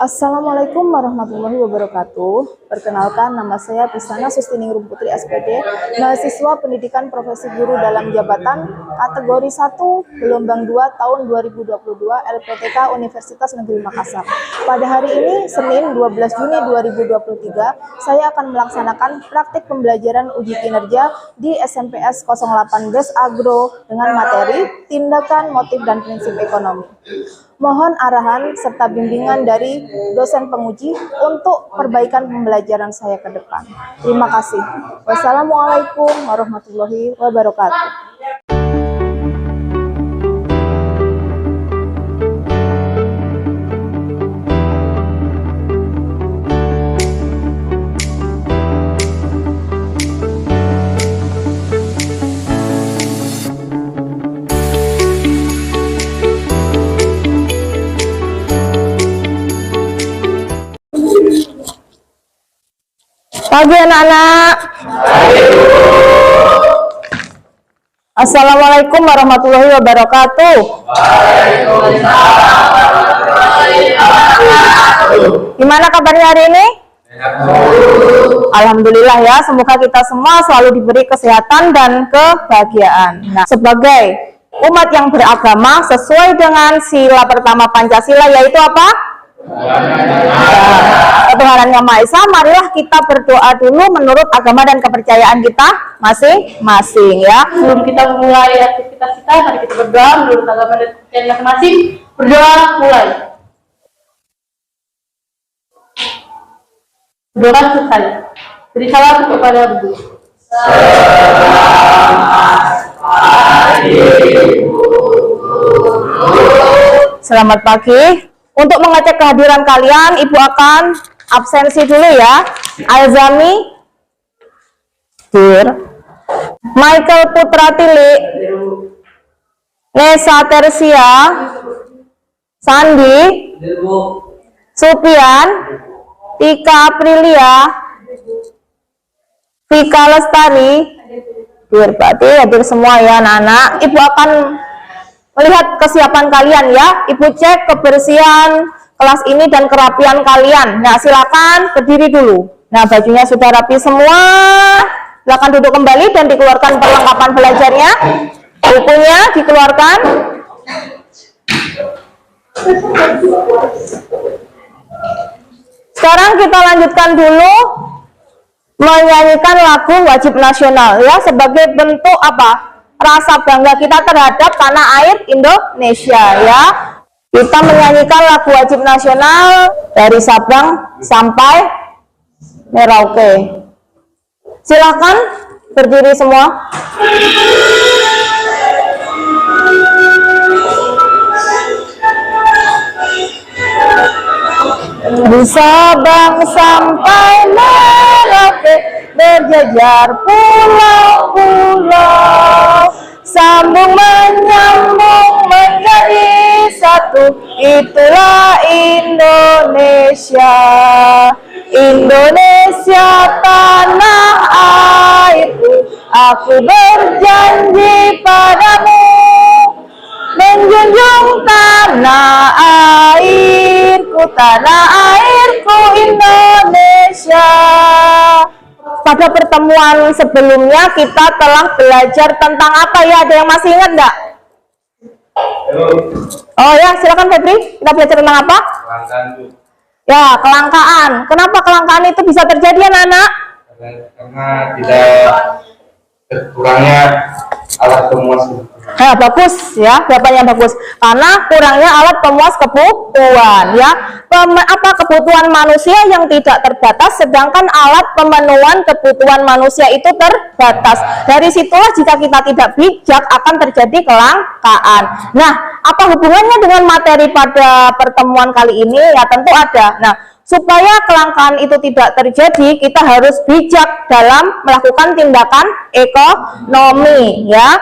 Assalamualaikum warahmatullahi wabarakatuh. Perkenalkan, nama saya Pisana Sustiningrum Putri SPD, mahasiswa pendidikan profesi guru dalam jabatan kategori 1 gelombang 2 tahun 2022 LPTK Universitas Negeri Makassar. Pada hari ini, Senin 12 Juni 2023, saya akan melaksanakan praktik pembelajaran uji kinerja di SMPS 08 Ges Agro dengan materi tindakan, motif, dan prinsip ekonomi. Mohon arahan serta bimbingan dari dosen penguji untuk perbaikan pembelajaran saya ke depan. Terima kasih. Wassalamualaikum warahmatullahi wabarakatuh. Pagi anak-anak. Assalamualaikum warahmatullahi wabarakatuh. Gimana kabarnya hari ini? Alhamdulillah ya, semoga kita semua selalu diberi kesehatan dan kebahagiaan. Nah, sebagai umat yang beragama sesuai dengan sila pertama Pancasila, yaitu apa? Ketuhanan Yang Maha Esa, marilah kita berdoa dulu menurut agama dan kepercayaan kita masing-masing ya. Sebelum kita mulai aktivitas kita, mari kita berdoa menurut agama dan kepercayaan masing-masing. Berdoa mulai. Berdoa selesai. Beri salam kepada Ibu. Selamat pagi. Untuk mengecek kehadiran kalian, Ibu akan absensi dulu ya. Alzami, Michael Putra Tilik, Nesa Tersia, Sandi, Supian, Tika Aprilia, Vika Lestari, berarti hadir semua ya anak-anak. Ibu akan melihat kesiapan kalian ya. Ibu cek kebersihan kelas ini dan kerapian kalian. Nah, silakan berdiri dulu. Nah, bajunya sudah rapi semua. Silakan duduk kembali dan dikeluarkan perlengkapan belajarnya. Bukunya dikeluarkan. Sekarang kita lanjutkan dulu menyanyikan lagu wajib nasional ya, sebagai bentuk apa? Rasa bangga kita terhadap tanah air Indonesia ya. Kita menyanyikan lagu wajib nasional dari Sabang sampai Merauke. Silakan berdiri semua. Di Sabang sampai Merauke berjejar pulau-pulau, sambung menyambung menjadi satu, itulah Indonesia. Indonesia tanah airku, aku berjanji padamu menjunjung tanah airku, tanah airku Indonesia. Pada pertemuan sebelumnya kita telah belajar tentang apa ya? Ada yang masih ingat enggak? Oh ya, silakan Febri. Kita belajar tentang apa? Kelangkaan. Ya, kelangkaan. Kenapa kelangkaan itu bisa terjadi anak-anak? Karena tidak kurangnya alat pemuas. Bagus ya, jawabannya bagus. Karena kurangnya alat pemuas kebutuhan ya. Kebutuhan manusia yang tidak terbatas, sedangkan alat pemenuhan kebutuhan manusia itu terbatas. Dari situlah jika kita tidak bijak akan terjadi kelangkaan. Nah, apa hubungannya dengan materi pada pertemuan kali ini? Ya tentu ada. Nah, supaya kelangkaan itu tidak terjadi, kita harus bijak dalam melakukan tindakan ekonomi ya.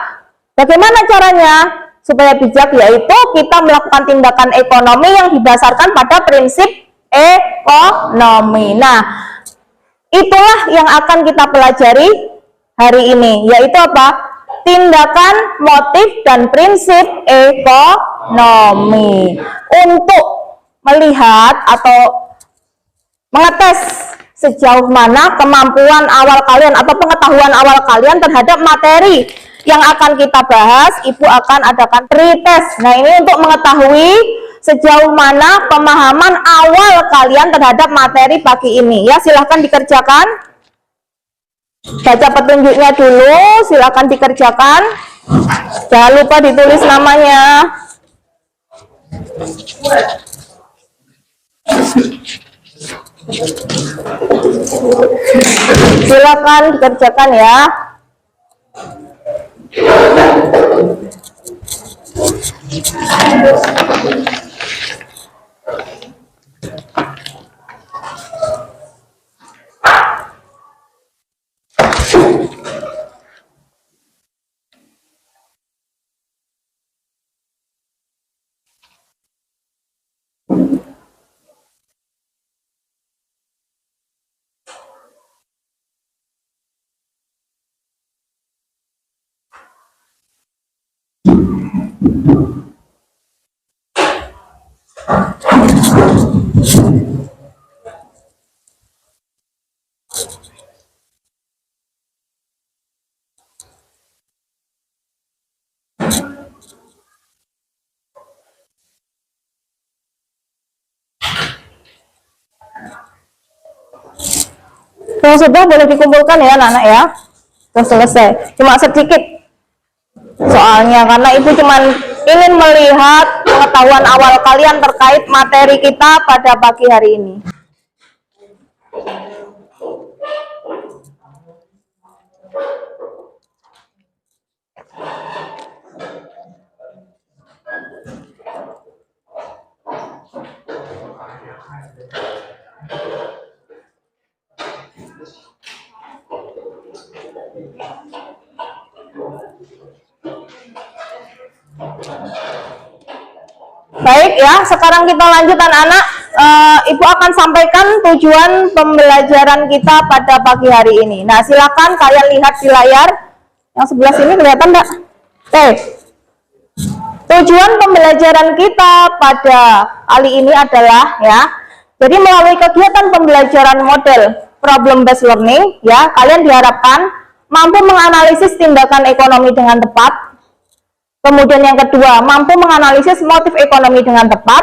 Bagaimana caranya supaya bijak? Yaitu kita melakukan tindakan ekonomi yang didasarkan pada prinsip ekonomi. Nah, itulah yang akan kita pelajari hari ini, yaitu apa? Tindakan, motif, dan prinsip ekonomi. Untuk melihat atau mengetes sejauh mana kemampuan awal kalian atau pengetahuan awal kalian terhadap materi yang akan kita bahas. Ibu akan adakan pretest. Nah, ini untuk mengetahui sejauh mana pemahaman awal kalian terhadap materi pagi ini. Ya, silahkan dikerjakan. Baca petunjuknya dulu, silahkan dikerjakan. Jangan lupa ditulis namanya. Silakan dikerjakan ya. Kalau sudah boleh dikumpulkan ya anak-anak ya. Sudah selesai. Cuma sedikit soalnya karena ibu cuma ingin melihat pengetahuan awal kalian terkait materi kita pada pagi hari ini. Baik ya, sekarang kita lanjut anak-anak. Ibu akan sampaikan tujuan pembelajaran kita pada pagi hari ini. Nah, silakan kalian lihat di layar. Yang sebelah sini kelihatan enggak? Oke. Tujuan pembelajaran kita pada kali ini adalah ya. Jadi melalui kegiatan pembelajaran model problem based learning ya, kalian diharapkan mampu menganalisis tindakan ekonomi dengan tepat. Kemudian yang kedua, mampu menganalisis motif ekonomi dengan tepat.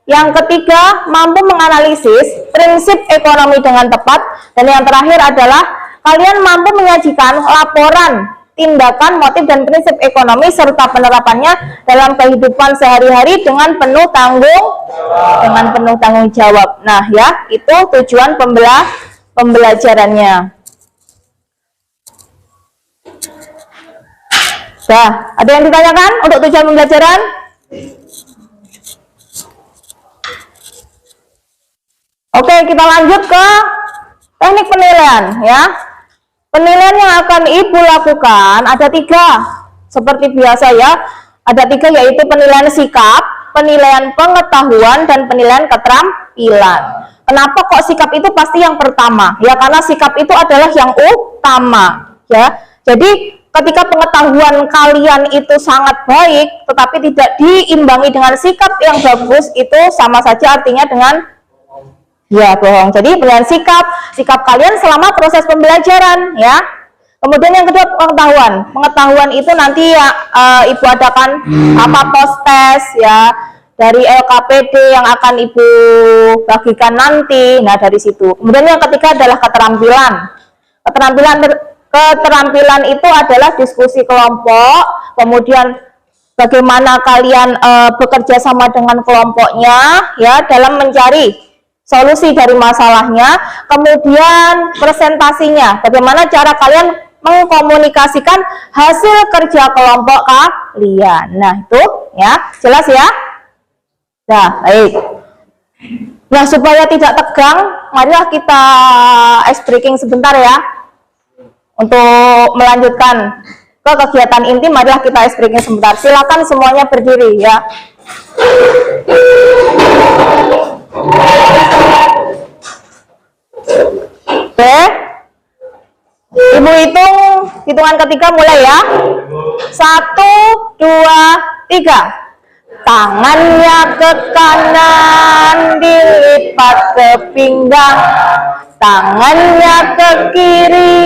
Yang ketiga, mampu menganalisis prinsip ekonomi dengan tepat. Dan yang terakhir adalah kalian mampu menyajikan laporan tindakan, motif, dan prinsip ekonomi serta penerapannya dalam kehidupan sehari-hari dengan penuh tanggung jawab. Nah, ya, itu tujuan pembelajarannya. Nah, ada yang ditanyakan untuk tujuan pembelajaran? Oke, kita lanjut ke teknik penilaian ya. Penilaian yang akan ibu lakukan ada 3, seperti biasa ya. Ada 3 yaitu penilaian sikap, penilaian pengetahuan, dan penilaian keterampilan. Kenapa kok sikap itu pasti yang pertama? Ya karena sikap itu adalah yang utama ya. Jadi ketika pengetahuan kalian itu sangat baik, tetapi tidak diimbangi dengan sikap yang bagus, itu sama saja artinya dengan ya bohong. Jadi penilaian sikap kalian selama proses pembelajaran ya. Kemudian yang kedua pengetahuan itu nanti ya ibu adakan post test ya dari LKPD yang akan ibu bagikan nanti. Nah dari situ. Kemudian yang ketiga adalah keterampilan itu adalah diskusi kelompok, kemudian bagaimana kalian bekerja sama dengan kelompoknya ya dalam mencari solusi dari masalahnya, kemudian presentasinya, bagaimana cara kalian mengkomunikasikan hasil kerja kelompok kalian. Nah itu ya, jelas ya. Nah baik. Nah supaya tidak tegang, marilah kita ice breaking sebentar ya. Untuk melanjutkan ke kegiatan inti, marilah kita ice breaking sebentar. Silakan semuanya berdiri ya. Oke. Ibu hitungan ketiga mulai ya. 1, 2, 3. Tangannya ke kanan dilipat ke pinggang, tangannya ke kiri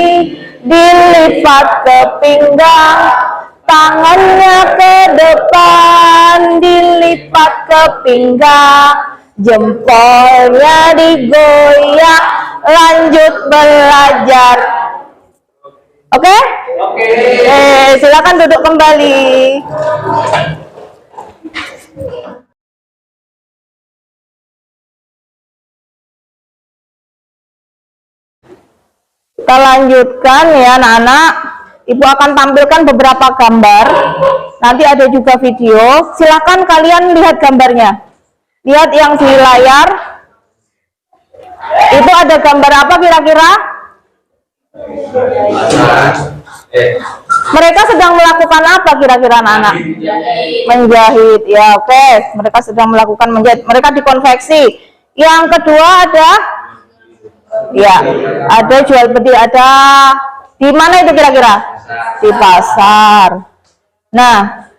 dilipat ke pinggang, tangannya ke depan dilipat ke pinggang, jempolnya digoyang, lanjut belajar. Oke? Oke. Silakan duduk kembali. Kita lanjutkan ya anak-anak. Ibu akan tampilkan beberapa gambar. Nanti ada juga video. Silakan kalian lihat gambarnya. Lihat yang di layar. Itu ada gambar apa kira-kira? Mereka sedang melakukan apa kira-kira anak-anak? Menjahit. Ya, oke. Mereka sedang melakukan menjahit. Mereka dikonveksi. Yang kedua ada, ya, ada jual beli. Ada di mana itu kira-kira? Di pasar. Nah,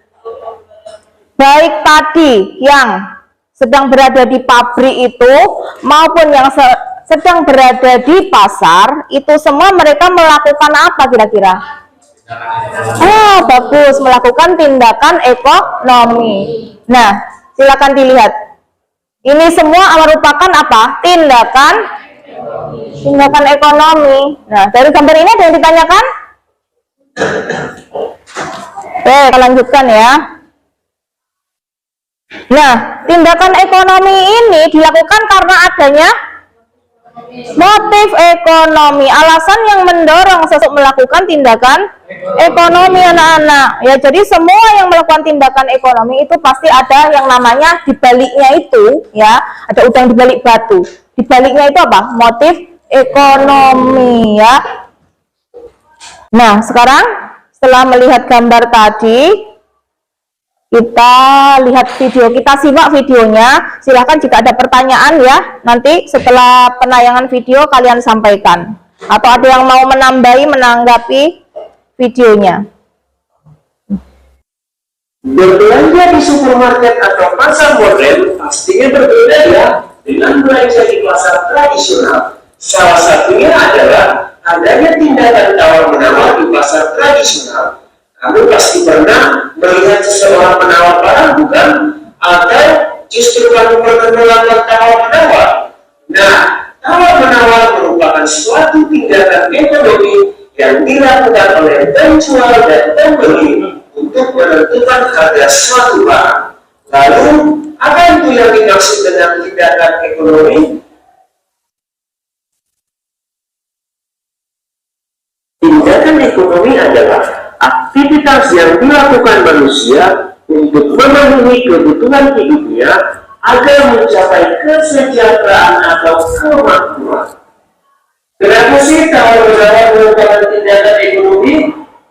baik tadi yang sedang berada di pabrik itu maupun yang sedang berada di pasar, itu semua mereka melakukan apa kira-kira? Bagus, melakukan tindakan ekonomi. Nah, silakan dilihat. Ini semua merupakan apa? Tindakan ekonomi. Nah, dari gambar ini ada yang ditanyakan? Oke, kita lanjutkan ya. Nah, tindakan ekonomi ini dilakukan karena adanya motif ekonomi, alasan yang mendorong seseorang melakukan tindakan ekonomi anak-anak. Ya, jadi semua yang melakukan tindakan ekonomi itu pasti ada yang namanya dibaliknya itu, ya, ada udang dibalik batu. Dibaliknya itu apa? Motif ekonomi, ya. Nah, sekarang setelah melihat gambar tadi, kita lihat video, kita simak videonya. Silahkan jika ada pertanyaan ya, nanti setelah penayangan video kalian sampaikan. Atau ada yang mau menanggapi videonya. Berbelanja di supermarket atau pasar modern pastinya berbeda ya dengan belanja di pasar tradisional. Salah satunya adalah adanya tindakan tawar-menawar di pasar tradisional. Kamu pasti pernah melihat seseorang menawar barang, bukan? Atau justru kamu pernah melakukan tawar-menawar? Nah, tawar-menawar merupakan suatu tindakan ekonomi yang dilakukan oleh penjual dan pembeli untuk menentukan harga suatu barang. Lalu, apa itu yang dimaksud dengan tindakan ekonomi? Tindakan ekonomi adalah aktivitas yang dilakukan manusia untuk memenuhi kebutuhan hidupnya agar mencapai kesejahteraan atau kemakmuran. Kenapa sih tawar-menawar merupakan tindakan ekonomi?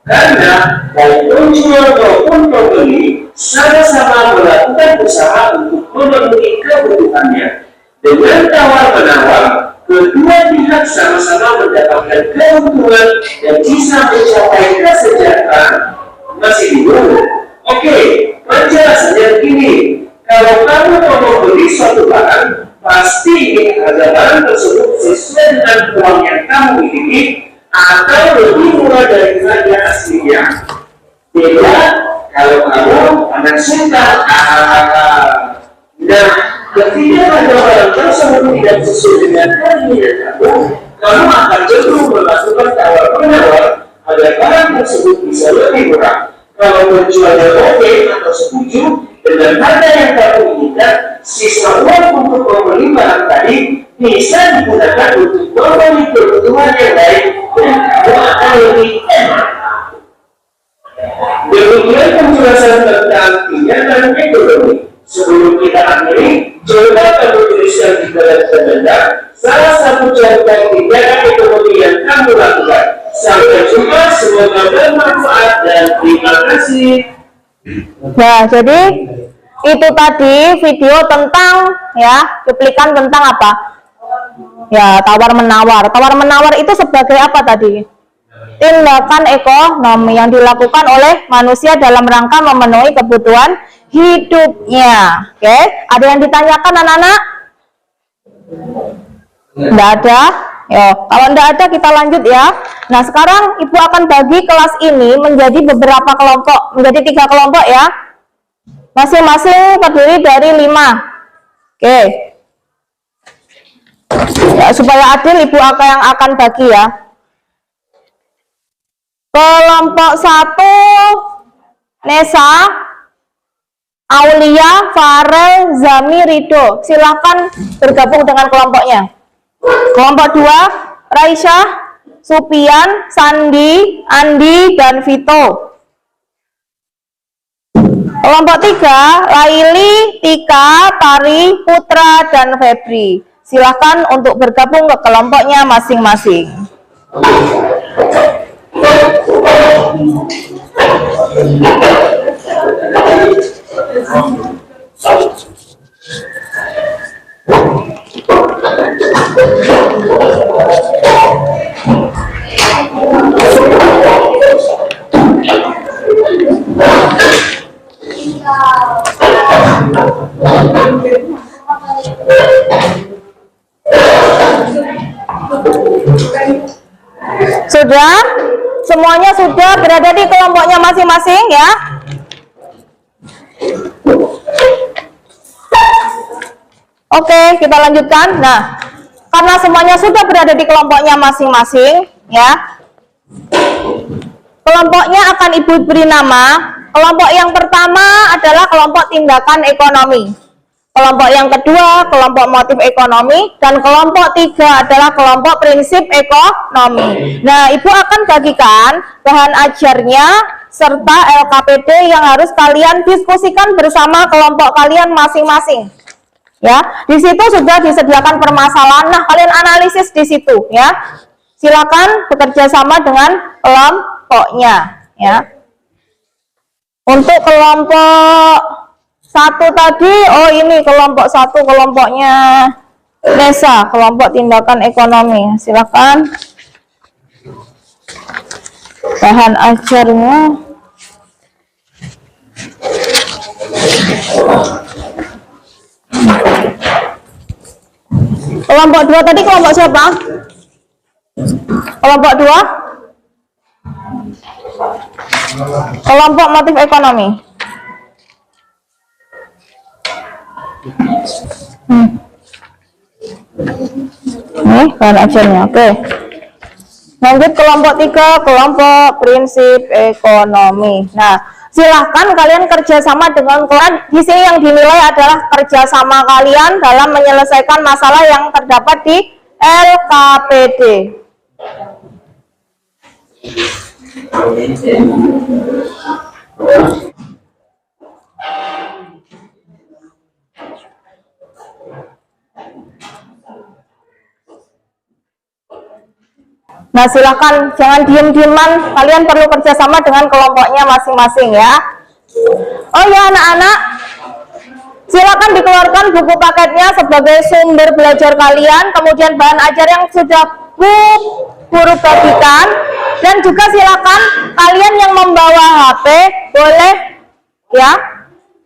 Karena baik penjual maupun pembeli sama-sama melakukan usaha untuk memenuhi kebutuhannya. Dengan tawar-menawar, kedua pihak sama-sama mendapatkan keuntungan dan bisa mencapai kesejahteraan. Masih bingung? Oke, penjelasannya begini. Kalau kamu mau membeli suatu barang, pasti ingin harga barang tersebut sesuai dengan uang yang kamu miliki atau lebih murah dari harga aslinya. Beda kalau kamu anak sultan. Nah, ketika harga barang tersebut tidak sesuai dengan keinginan kamu akan cenderung melakukan tawar-menawar agar barang tersebut bisa lebih murah. Kalau penjualnya oke atau setuju dengan harga yang kamu inginkan, sisa uang untuk membeli barang tadi bisa digunakan untuk membeli kebutuhan yang lain dan kamu akan lebih hemat. Demikian penjelasan tentang tindakan ekonomi. Sebelum kita akhiri, coba kamu tuliskan di dalam agenda salah satu contoh tindakan ekonomi yang kamu lakukan. Sampai jumpa, semoga bermanfaat dan terima kasih. Nah, jadi itu tadi video tentang ya, cuplikan tentang apa? Ya, tawar-menawar. Tawar-menawar itu sebagai apa tadi? Tindakan ekonomi yang dilakukan oleh manusia dalam rangka memenuhi kebutuhan hidupnya. Oke, ada yang ditanyakan anak-anak? Enggak ada? Ya, kalau enggak ada kita lanjut ya. Nah, sekarang Ibu akan bagi kelas ini menjadi beberapa kelompok, menjadi 3 kelompok ya. Masing-masing terdiri dari 5. Oke. Ya, supaya adil Ibu yang akan bagi ya. Kelompok 1 Nesa, Aulia, Farel, Zami, Rido. Silahkan bergabung dengan kelompoknya. Kelompok 2 Raisya, Supian, Sandi, Andi, dan Vito. Kelompok 3 Laili, Tika, Tari, Putra, dan Febri. Silahkan untuk bergabung ke kelompoknya masing-masing. Sudah? Semuanya sudah berada di kelompoknya masing-masing ya? Oke, kita lanjutkan. Nah, karena semuanya sudah berada di kelompoknya masing-masing ya, kelompoknya akan Ibu beri nama. Kelompok yang pertama adalah kelompok tindakan ekonomi. Kelompok yang kedua, kelompok motif ekonomi, dan kelompok 3 adalah kelompok prinsip ekonomi. Nah, Ibu akan bagikan bahan ajarnya serta LKPD yang harus kalian diskusikan bersama kelompok kalian masing-masing. Ya, di situ sudah disediakan permasalahan. Nah, kalian analisis di situ ya. Silakan bekerja sama dengan kelompoknya ya. Untuk kelompok 1 tadi, oh ini kelompok 1 kelompoknya Nesa, kelompok tindakan ekonomi. Silakan bahan ajarnya. Kelompok 2 tadi kelompok siapa? Kelompok 2? Kelompok motif ekonomi. Nih bahan ajarnya. Oke. Lanjut kelompok 3, kelompok prinsip ekonomi. Nah, silahkan kalian kerjasama dengan kalian. Di sini yang dinilai adalah kerjasama kalian dalam menyelesaikan masalah yang terdapat di LKPD. Nah, silahkan jangan diem-dieman, kalian perlu kerjasama dengan kelompoknya masing-masing ya. Oh ya anak-anak, silakan dikeluarkan buku paketnya sebagai sumber belajar kalian, kemudian bahan ajar yang sudah guru bagikan, dan juga silakan kalian yang membawa HP boleh ya,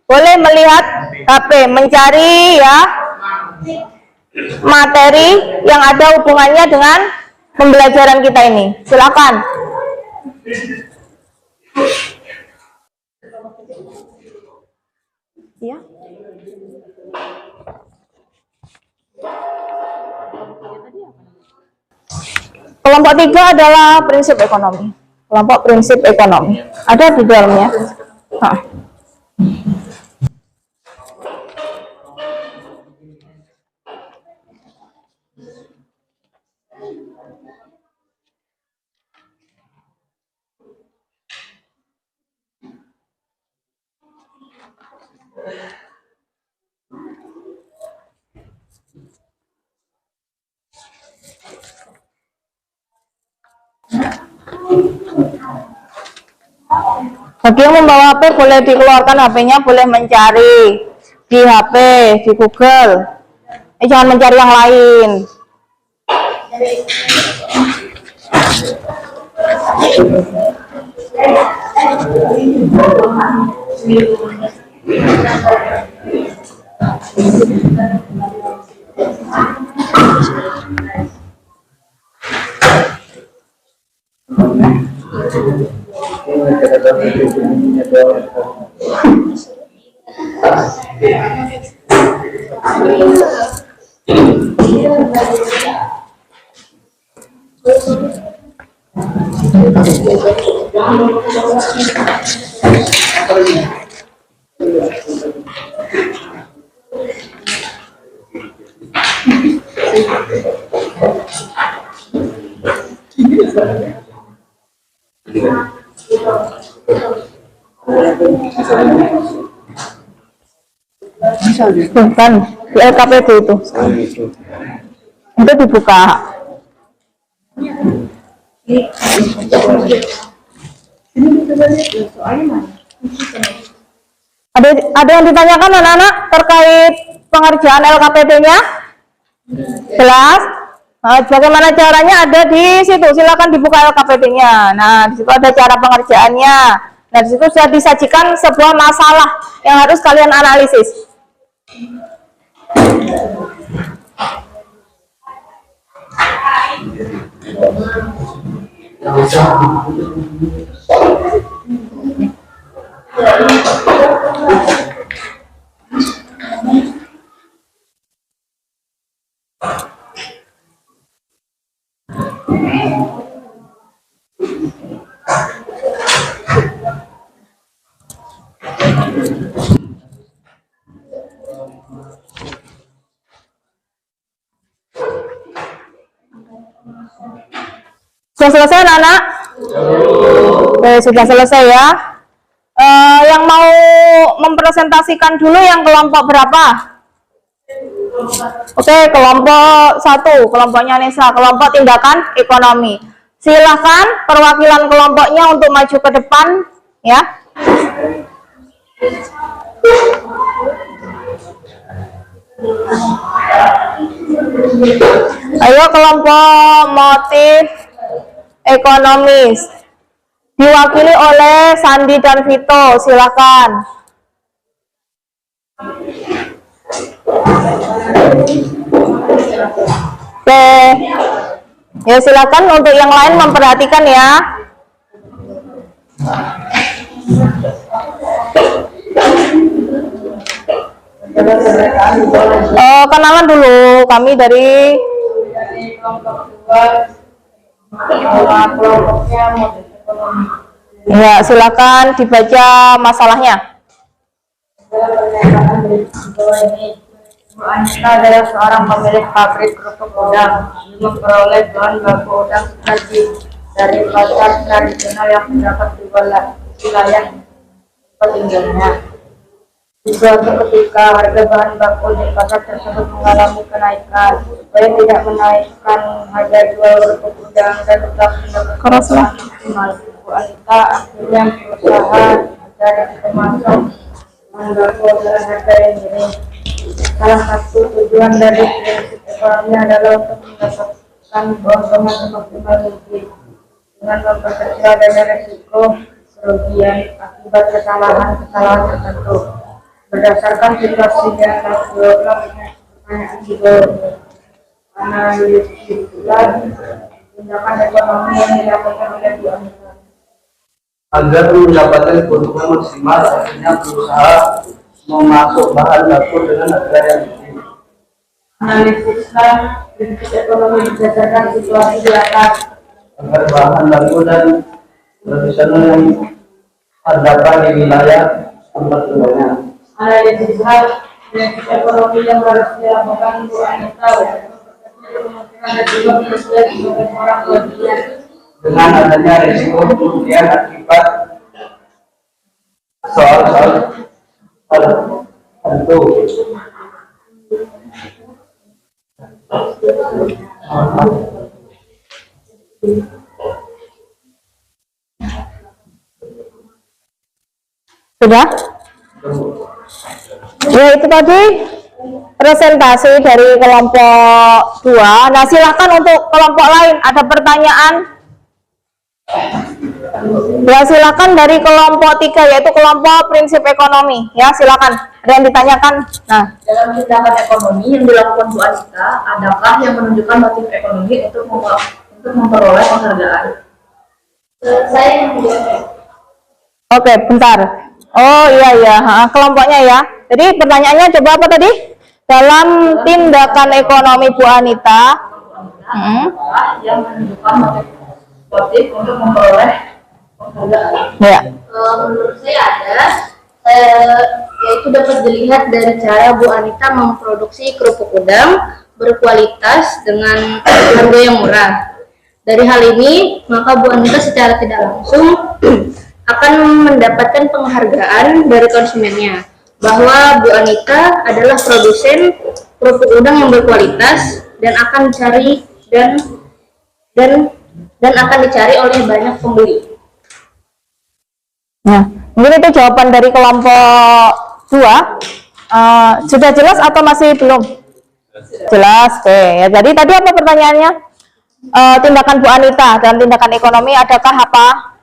boleh melihat HP, mencari ya materi yang ada hubungannya dengan pembelajaran kita ini. Silakan. Ya. Kelompok 3 adalah prinsip ekonomi. Kelompok prinsip ekonomi. Ada di dalamnya. Bagi yang membawa HP boleh dikeluarkan HP-nya, boleh mencari di HP, di Google. Jangan mencari yang lain. Bukan di LKPD itu dibuka. Ada yang ditanyakan anak-anak terkait pengerjaan LKPD-nya? Jelas? Nah, bagaimana caranya ada di situ. Silakan dibuka LKPD-nya. Nah, di situ ada cara pengerjaannya. Nah, di situ sudah disajikan sebuah masalah yang harus kalian analisis. Sudah selesai anak-anak? Oke, sudah selesai ya. Yang mau mempresentasikan dulu yang kelompok berapa? Oke, kelompok 1, kelompoknya Nesa, kelompok tindakan ekonomi. Silahkan perwakilan kelompoknya untuk maju ke depan ya. Ayo kelompok motif ekonomis diwakili oleh Sandi dan Vito, silakan. Oke, ya silakan untuk yang lain memperhatikan ya. Kenalan dulu, kami dari kelompok 2, kelompoknya motif ekonomi. Ya, silakan dibaca masalahnya. Bu Anita adalah seorang pemilik pabrik kerupuk udang. Dia memperoleh bahan baku udang saji dari pasar tradisional yang terdapat di wilayah tempat tinggalnya. Di suatu ketika harga bahan baku di pasar tersebut mengalami kenaikan. Supaya tidak menaikkan harga jual kerupuk udang dan tetap mendapatkan maksimal, Bu Anita akhirnya berusaha mencari pemasok bahan baku dengan harga yang miring. Salah satu tujuan dari prinsip ekonomi adalah untuk mendapatkan keuntungan semaksimal mungkin dengan memperkecil adanya resiko kerugian akibat kesalahan tertentu. Berdasarkan situasi yang nasional, pertanyaan juga analisislah tindakan ekonomi yang dilakukan oleh Bu Anita. Agar mendapatkan keuntungan maksimal, akhirnya berusaha memasok bahan baku dengan harga yang tinggi. Analisislah prinsip ekonomi berdasarkan situasi di atas Agar bahan baku dan tradisional yang terdapat di wilayah tempat tinggalnya. Analisislah prinsip ekonomi yang harus dilakukan Bu Anita kemungkinan resiko kerugian sebagai orang kerugian. Dengan adanya risiko kerugian akibat soal-soal tertentu. Sudah? Ya, itu tadi presentasi dari kelompok 2. Nah, silahkan untuk kelompok lain ada pertanyaan. Ya, silakan dari kelompok 3 yaitu kelompok prinsip ekonomi. Ya, silakan. Ada yang ditanyakan? Nah, Dalam tindakan ekonomi yang dilakukan Bu Anita, adakah yang menunjukkan motif ekonomi untuk memperoleh penghargaan? Oke, bentar. Oh iya iya, kelompoknya ya. Jadi pertanyaannya coba apa tadi? Dalam tindakan ekonomi Bu Anita, yang menunjukkan motif untuk memperoleh penghargaan. ya. Menurut saya ada, yaitu dapat dilihat dari cara Bu Anita memproduksi kerupuk udang berkualitas dengan harga yang murah. Dari hal ini, maka Bu Anita secara tidak langsung akan mendapatkan penghargaan dari konsumennya bahwa Bu Anita adalah produsen kerupuk udang yang berkualitas dan akan dicari dan akan dicari oleh banyak pembeli. Nah, mungkin itu jawaban dari kelompok 2. Sudah jelas atau masih belum? Jelas. Oke, ya. Jadi tadi apa pertanyaannya? Tindakan Bu Anita dalam tindakan ekonomi adakah apa?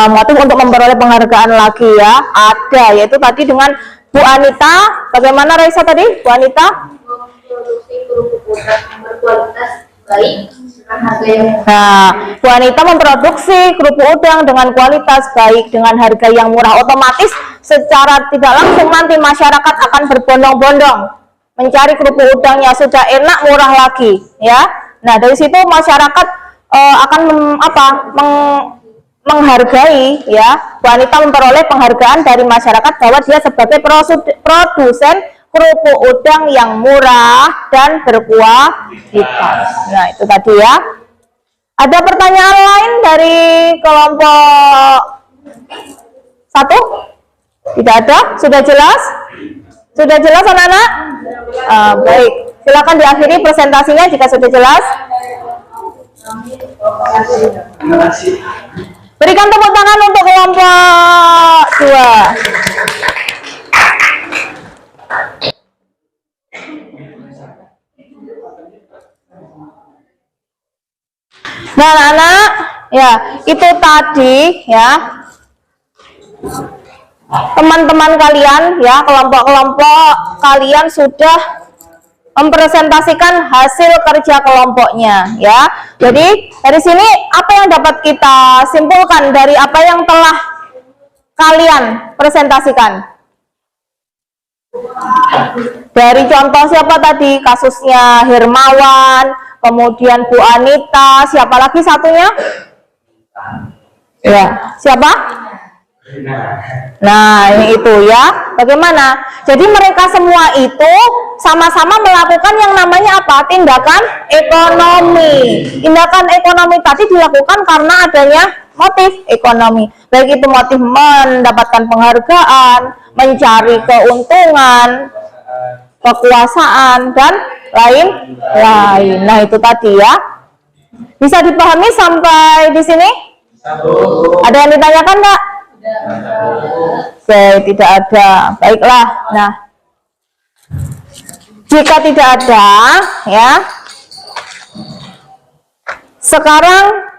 Motif untuk memperoleh penghargaan lagi ya, ada, yaitu tadi dengan Bu Anita. Bagaimana Raisa tadi? Bu Anita Memproduksi kerupuk udang yang berkualitas baik dengan harga yang Nah, Bu Anita memproduksi kerupuk udang dengan kualitas baik dengan harga yang murah. Otomatis secara tidak langsung nanti masyarakat akan berbondong-bondong mencari kerupuk udang yang sudah enak, murah lagi, ya. Nah, dari situ masyarakat akan menghargai, ya. Bu Anita memperoleh penghargaan dari masyarakat bahwa dia sebagai produsen kerupuk udang yang murah dan berkualitas. Nah, itu tadi ya. Ada pertanyaan lain dari kelompok 1? Tidak ada? Sudah jelas? Sudah jelas anak-anak? Baik, silakan diakhiri presentasinya jika sudah jelas. Terima kasih. Berikan tepuk tangan untuk kelompok 2. Nah, anak-anak, ya, itu tadi ya. Teman-teman kalian ya, kelompok-kelompok kalian sudah mempresentasikan hasil kerja kelompoknya ya. Jadi dari sini apa yang dapat kita simpulkan dari apa yang telah kalian presentasikan? Dari contoh siapa tadi? Kasusnya Hermawan, kemudian Bu Anita, siapa lagi satunya? Ya, siapa? Nah, ini itu ya. Bagaimana? Jadi mereka semua itu sama-sama melakukan yang namanya apa? Tindakan ekonomi. Tindakan ekonomi tadi dilakukan karena adanya motif ekonomi. Baik itu motif mendapatkan penghargaan, mencari keuntungan, kekuasaan, dan lain-lain. Nah, itu tadi ya. Bisa dipahami sampai di sini? Ada yang ditanyakan enggak? Oke, tidak ada. Baiklah. Nah, jika tidak ada, ya, sekarang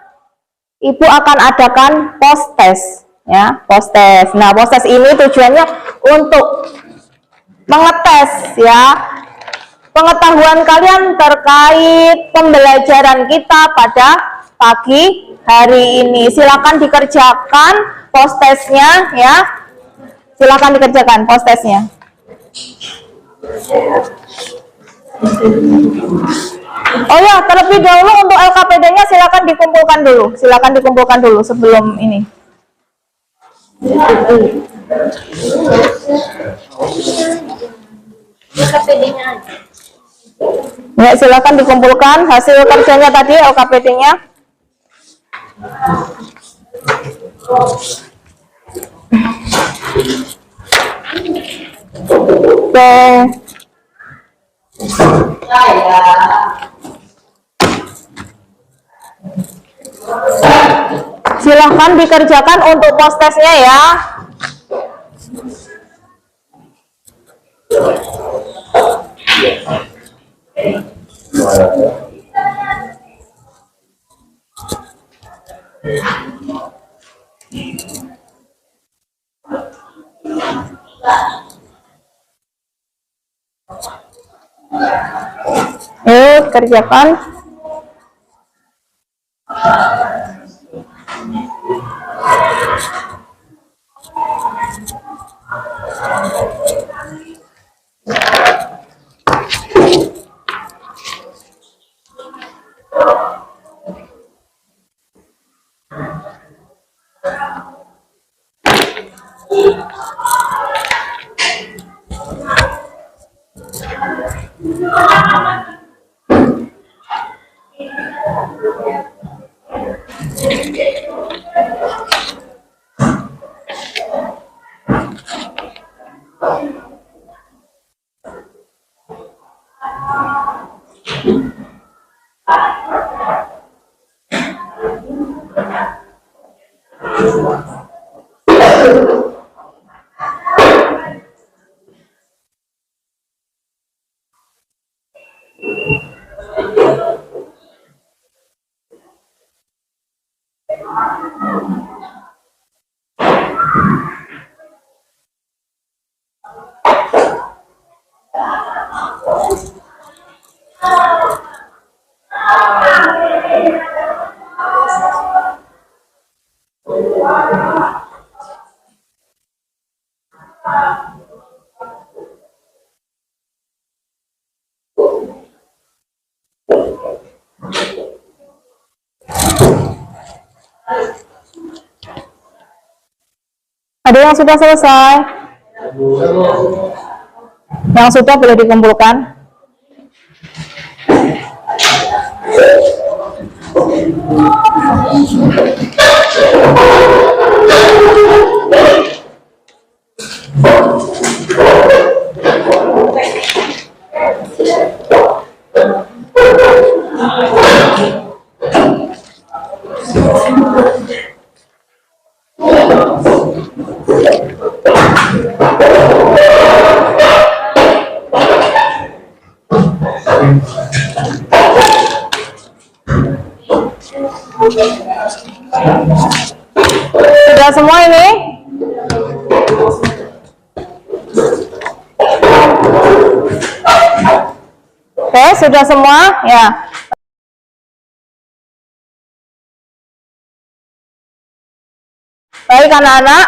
Ibu akan adakan post test, ya, post test. Nah, post test ini tujuannya untuk mengetes, ya, pengetahuan kalian terkait pembelajaran kita pada pagi hari ini. Silakan dikerjakan post testnya, ya. Silakan dikerjakan post testnya. Oh ya, terlebih dahulu untuk LKPD-nya silakan dikumpulkan dulu. Silakan dikumpulkan dulu sebelum ini. LKPD-nya aja. Ya, silakan dikumpulkan hasil kerjanya tadi LKPD-nya. Oke. Silahkan dikerjakan untuk post testnya ya. Kerjakan. Ada yang sudah selesai? Yang sudah boleh dikumpulkan. Sudah semua ini? Oke, sudah semua? Ya. Baik anak-anak,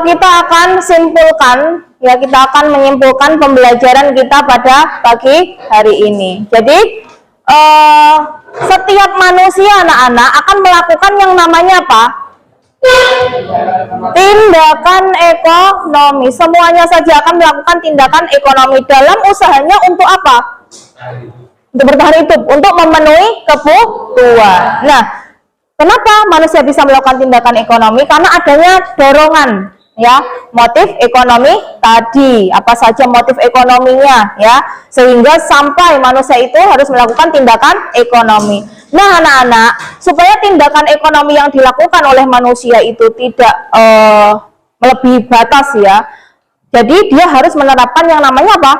kita akan simpulkan, ya kita akan menyimpulkan pembelajaran kita pada pagi hari ini. Jadi, setiap manusia anak-anak akan melakukan yang namanya apa? Tindakan ekonomi. Semuanya saja akan melakukan tindakan ekonomi dalam usahanya untuk apa? Untuk bertahan hidup, untuk memenuhi kebutuhan. Nah, kenapa manusia bisa melakukan tindakan ekonomi? Karena adanya dorongan, ya, motif ekonomi tadi. Apa saja motif ekonominya, ya, sehingga sampai manusia itu harus melakukan tindakan ekonomi. Nah, anak-anak, supaya tindakan ekonomi yang dilakukan oleh manusia itu tidak melebihi batas, ya, jadi dia harus menerapkan yang namanya apa?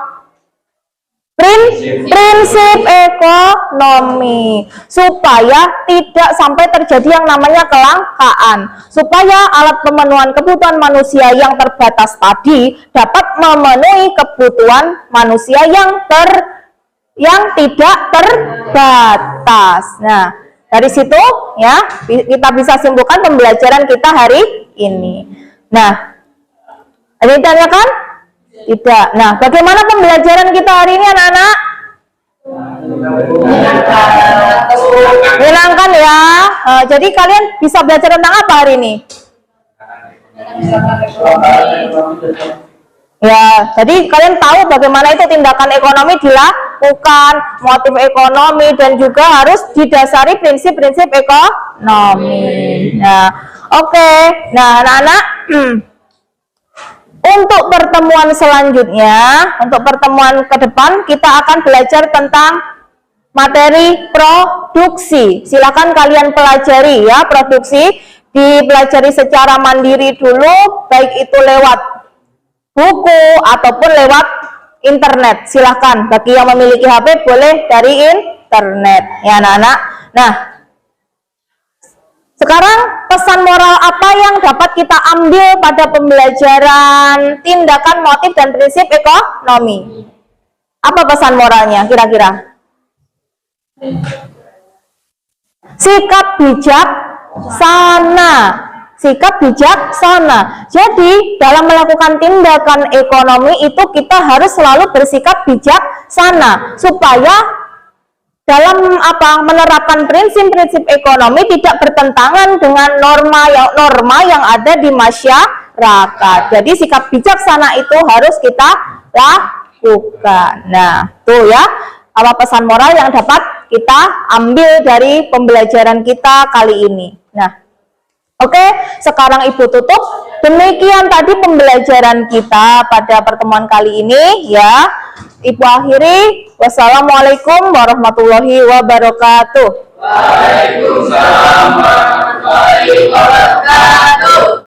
Prinsip ekonomi, supaya tidak sampai terjadi yang namanya kelangkaan, supaya alat pemenuhan kebutuhan manusia yang terbatas tadi dapat memenuhi kebutuhan manusia yang tidak terbatas. Nah, dari situ ya kita bisa simpulkan pembelajaran kita hari ini. Nah, ada yang ditanyakan? Tidak. Nah, bagaimana pembelajaran kita hari ini anak-anak? Menyenangkan ya. Jadi kalian bisa belajar tentang apa hari ini? Ya, jadi kalian tahu bagaimana itu tindakan ekonomi dilakukan, motif ekonomi, dan juga harus didasari prinsip-prinsip ekonomi. Nah, oke. Nah, anak-anak, untuk pertemuan selanjutnya, untuk pertemuan ke depan, kita akan belajar tentang materi produksi. Silakan kalian pelajari ya, produksi dipelajari secara mandiri dulu, baik itu lewat buku ataupun lewat internet. Silahkan, bagi yang memiliki HP boleh dari internet ya anak-anak. Nah, sekarang pesan moral apa yang dapat kita ambil pada pembelajaran tindakan, motif, dan prinsip ekonomi? Apa pesan moralnya kira-kira? Sikap bijaksana. Sikap bijaksana. Jadi dalam melakukan tindakan ekonomi itu kita harus selalu bersikap bijaksana supaya dalam menerapkan prinsip-prinsip ekonomi tidak bertentangan dengan norma yang ada di masyarakat. Jadi sikap bijaksana itu harus kita lakukan. Nah, tuh ya, pesan moral yang dapat kita ambil dari pembelajaran kita kali ini. Nah, oke, sekarang Ibu tutup. Demikian tadi pembelajaran kita pada pertemuan kali ini ya. Ibu akhiri. Wassalamualaikum warahmatullahi wabarakatuh. Waalaikumsalam warahmatullahi wabarakatuh.